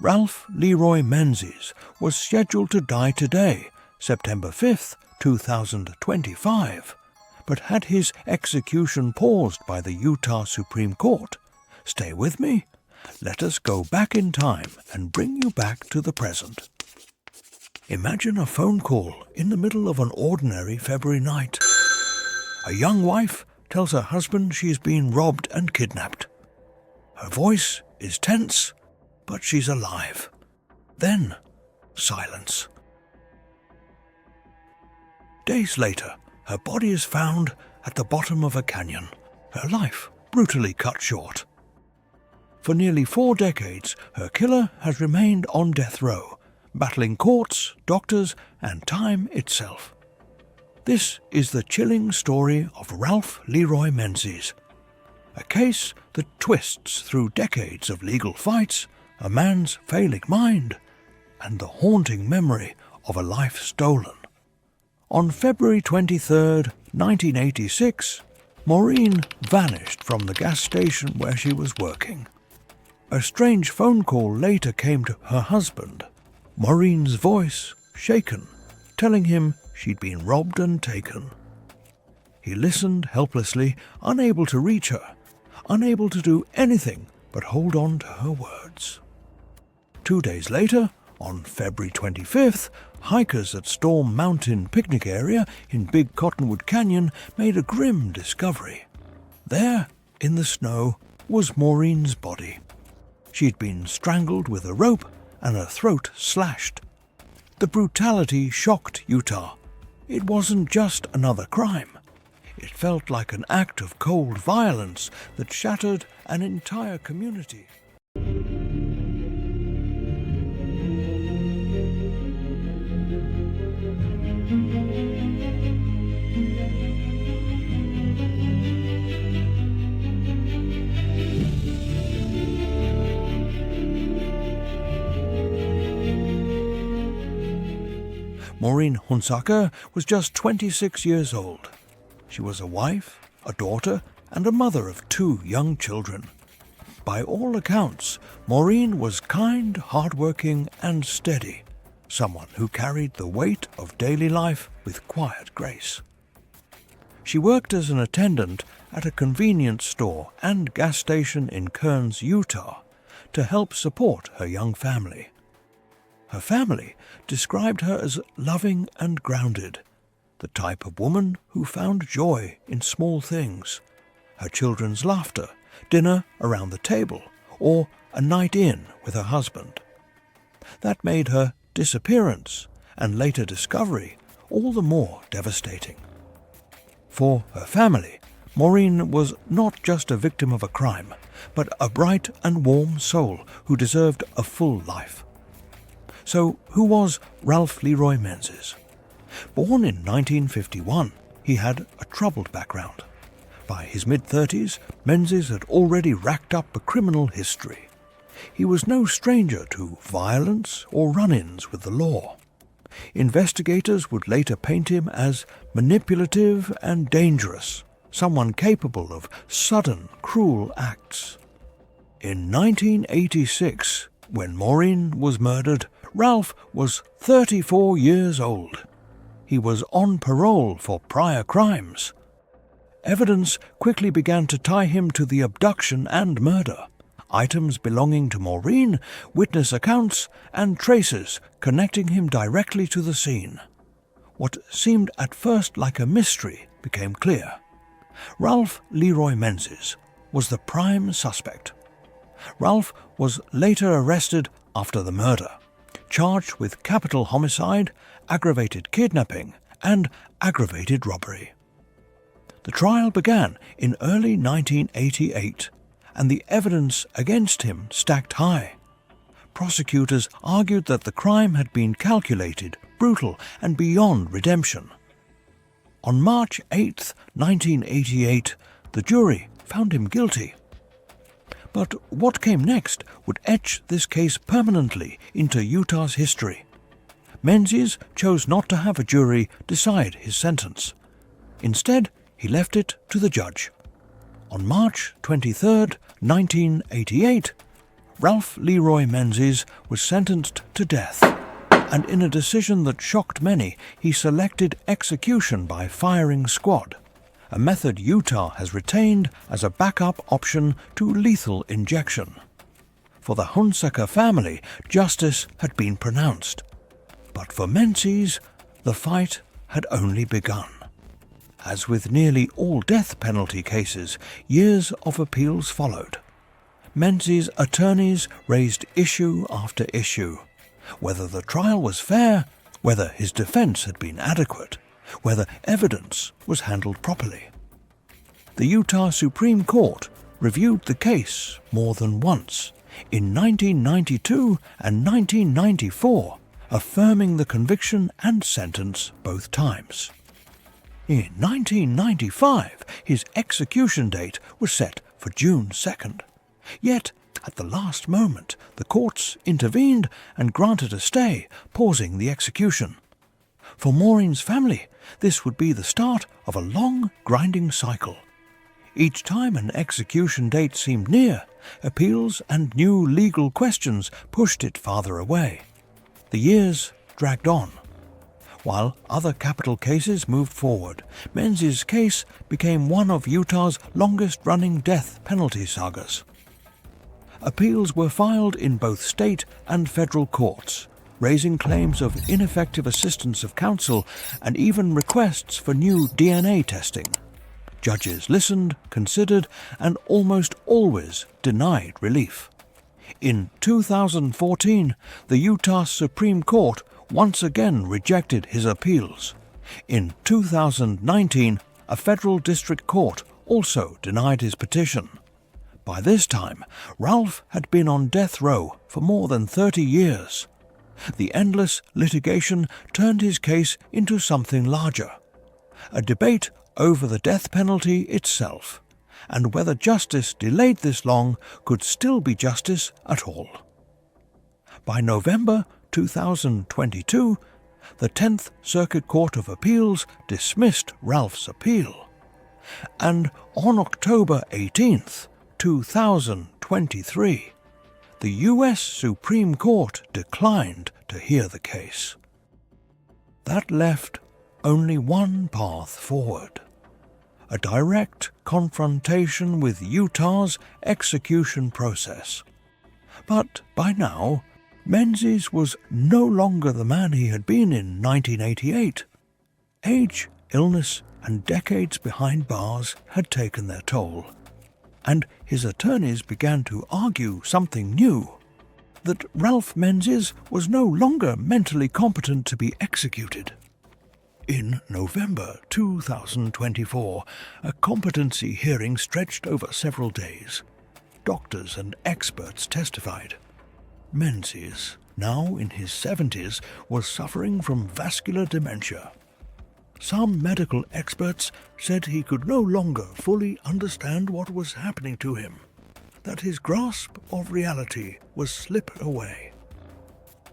Ralph Leroy Menzies was scheduled to die today, September 5th, 2025, but had his execution paused by the Utah Supreme Court. Stay with me. Let us go back in time and bring you back to the present. Imagine a phone call in the middle of an ordinary February night. A young wife tells her husband she is being robbed and kidnapped. Her voice is tense, but she's alive. Then, silence. Days later, her body is found at the bottom of a canyon, her life brutally cut short. For nearly 4 decades, her killer has remained on death row, battling courts, doctors, and time itself. This is the chilling story of Ralph Leroy Menzies, a case that twists through decades of legal fights, a man's failing mind, and the haunting memory of a life stolen. On February 23, 1986, Maurine vanished from the gas station where she was working. A strange phone call later came to her husband, Maurine's voice shaken, telling him she'd been robbed and taken. He listened helplessly, unable to reach her, unable to do anything but hold on to her words. 2 days later, on February 25th, hikers at Storm Mountain Picnic Area in Big Cottonwood Canyon made a grim discovery. There, in the snow, was Maurine's body. She'd been strangled with a rope and her throat slashed. The brutality shocked Utah. It wasn't just another crime. It felt like an act of cold violence that shattered an entire community. Maurine Hunsaker was just 26 years old. She was a wife, a daughter, and a mother of 2 young children. By all accounts, Maurine was kind, hardworking, and steady, someone who carried the weight of daily life with quiet grace. She worked as an attendant at a convenience store and gas station in Kearns, Utah, to help support her young family. Her family described her as loving and grounded, the type of woman who found joy in small things, her children's laughter, dinner around the table, or a night in with her husband. That made her disappearance and later discovery all the more devastating. For her family, Maurine was not just a victim of a crime, but a bright and warm soul who deserved a full life. So, who was Ralph Leroy Menzies? Born in 1951, he had a troubled background. By his mid-30s, Menzies had already racked up a criminal history. He was no stranger to violence or run-ins with the law. Investigators would later paint him as manipulative and dangerous, someone capable of sudden, cruel acts. In 1986, when Maurine was murdered, Ralph was 34 years old. He was on parole for prior crimes. Evidence quickly began to tie him to the abduction and murder. Items belonging to Maurine, witness accounts, and traces connecting him directly to the scene. What seemed at first like a mystery became clear. Ralph Leroy Menzies was the prime suspect. Ralph was later arrested after the murder, charged with capital homicide, aggravated kidnapping, and aggravated robbery. The trial began in early 1988, and the evidence against him stacked high. Prosecutors argued that the crime had been calculated, brutal, and beyond redemption. On March 8, 1988, the jury found him guilty. But what came next would etch this case permanently into Utah's history. Menzies chose not to have a jury decide his sentence. Instead, he left it to the judge. On March 23, 1988, Ralph Leroy Menzies was sentenced to death, and in a decision that shocked many, he selected execution by firing squad, a method Utah has retained as a backup option to lethal injection. For the Hunsaker family, justice had been pronounced. But for Menzies, the fight had only begun. As with nearly all death penalty cases, years of appeals followed. Menzies' attorneys raised issue after issue. Whether the trial was fair, whether his defense had been adequate, whether evidence was handled properly. The Utah Supreme Court reviewed the case more than once, in 1992 and 1994, affirming the conviction and sentence both times. In 1995, his execution date was set for June 2nd. Yet, at the last moment, the courts intervened and granted a stay, pausing the execution. For Maurine's family, this would be the start of a long, grinding cycle. Each time an execution date seemed near, appeals and new legal questions pushed it farther away. The years dragged on. While other capital cases moved forward, Menzies' case became one of Utah's longest-running death penalty sagas. Appeals were filed in both state and federal courts, raising claims of ineffective assistance of counsel and even requests for new DNA testing. Judges listened, considered, and almost always denied relief. In 2014, the Utah Supreme Court once again rejected his appeals. In 2019, a federal district court also denied his petition. By this time, Ralph had been on death row for more than 30 years. The endless litigation turned his case into something larger, a debate over the death penalty itself, and whether justice delayed this long could still be justice at all. By November 2022, the 10th Circuit Court of Appeals dismissed Ralph's appeal, and on October 18th, 2023, the U.S. Supreme Court declined to hear the case. That left only one path forward: a direct confrontation with Utah's execution process. But by now, Menzies was no longer the man he had been in 1988. Age, illness, and decades behind bars had taken their toll, and his attorneys began to argue something new: that Ralph Menzies was no longer mentally competent to be executed. In November 2024, a competency hearing stretched over several days. Doctors and experts testified. Menzies, now in his 70s, was suffering from vascular dementia. Some medical experts said he could no longer fully understand what was happening to him, that his grasp of reality was slipping away.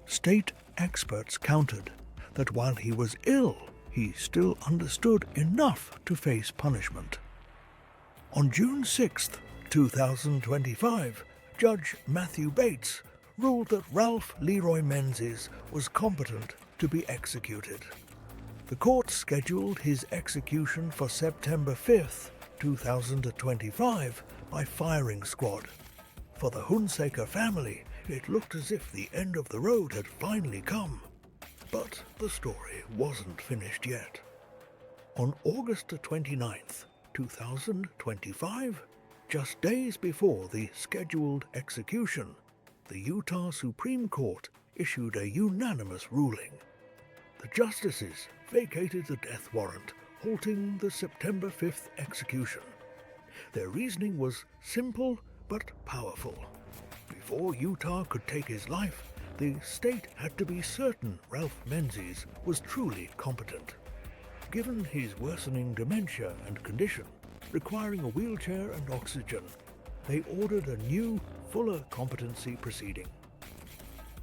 State experts countered that while he was ill, he still understood enough to face punishment. On June 6, 2025, Judge Matthew Bates ruled that Ralph Leroy Menzies was competent to be executed. The court scheduled his execution for September 5, 2025, by firing squad. For the Hunsaker family, it looked as if the end of the road had finally come. But the story wasn't finished yet. On August 29, 2025, just days before the scheduled execution, the Utah Supreme Court issued a unanimous ruling. The justices vacated the death warrant, halting the September 5th execution. Their reasoning was simple but powerful. Before Utah could take his life, the state had to be certain Ralph Menzies was truly competent. Given his worsening dementia and condition, requiring a wheelchair and oxygen, they ordered a new, fuller competency proceeding.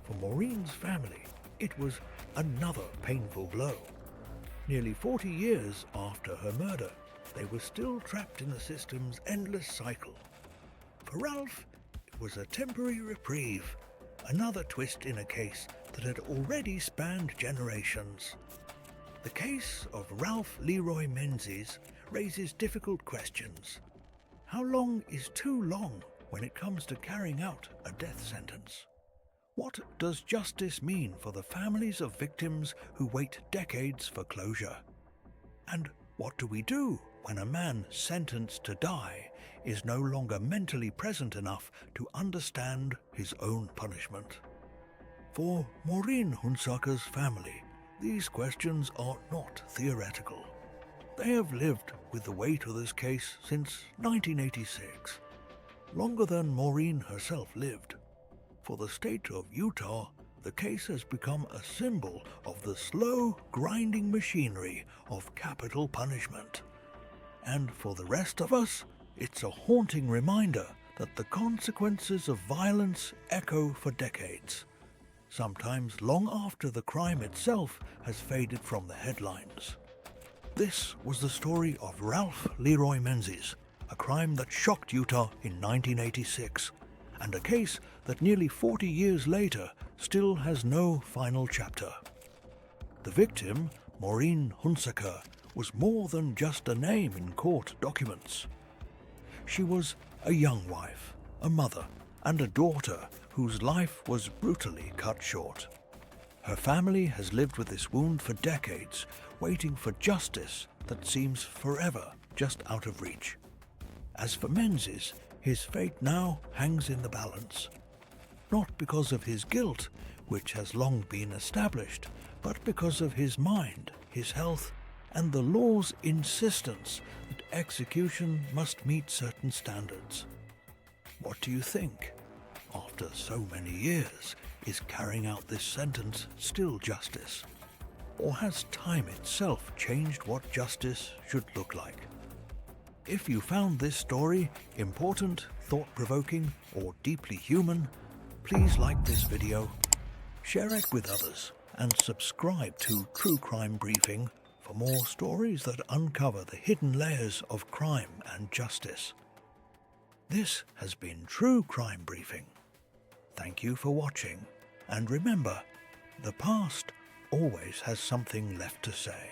For Maurine's family, it was another painful blow. Nearly 40 years after her murder, they were still trapped in the system's endless cycle. For Ralph, it was a temporary reprieve, another twist in a case that had already spanned generations. The case of Ralph Leroy Menzies raises difficult questions. How long is too long when it comes to carrying out a death sentence? What does justice mean for the families of victims who wait decades for closure? And what do we do when a man sentenced to die is no longer mentally present enough to understand his own punishment? For Maurine Hunsaker's family, these questions are not theoretical. They have lived with the weight of this case since 1986, longer than Maurine herself lived. For the state of Utah, the case has become a symbol of the slow, grinding machinery of capital punishment. And for the rest of us, it's a haunting reminder that the consequences of violence echo for decades, sometimes long after the crime itself has faded from the headlines. This was the story of Ralph Leroy Menzies, a crime that shocked Utah in 1986, and a case that nearly 40 years later still has no final chapter. The victim, Maurine Hunsaker, was more than just a name in court documents. She was a young wife, a mother, and a daughter whose life was brutally cut short. Her family has lived with this wound for decades, waiting for justice that seems forever just out of reach. As for Menzies, his fate now hangs in the balance. Not because of his guilt, which has long been established, but because of his mind, his health, and the law's insistence that execution must meet certain standards. What do you think? After so many years, is carrying out this sentence still justice? Or has time itself changed what justice should look like? If you found this story important, thought-provoking, or deeply human, please like this video, share it with others, and subscribe to True Crime Briefing for more stories that uncover the hidden layers of crime and justice. This has been True Crime Briefing. Thank you for watching, and remember, the past always has something left to say.